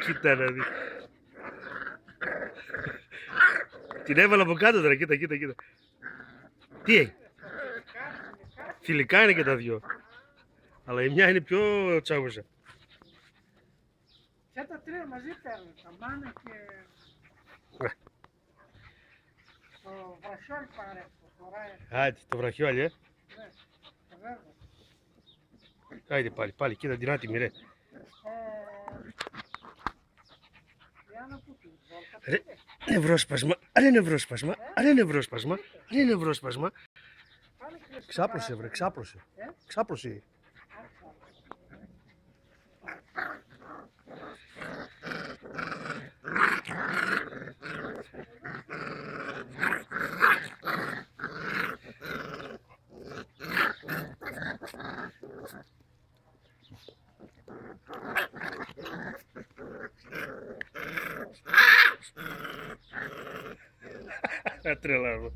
Κοίτα να δει. Την έβαλα από κάτω τώρα, κοίτα. Τι έχει. Φιλικά είναι και τα δυο. Αλλά η μια είναι πιο τσάγουσα. Και τα τρία μαζί παίρνουν, τα μάνα και το βραχιόλι πάρε, το φοράει. Άντε, το βραχιόλι, Ναι, το βέβαια. Άιντε πάλι, κοίτα την άτιμη ρε. Ρε, νευρόσπασμα, νευρόσπασμα. Ξάπλωσε βρε, ξάπλωσε. Τρελά.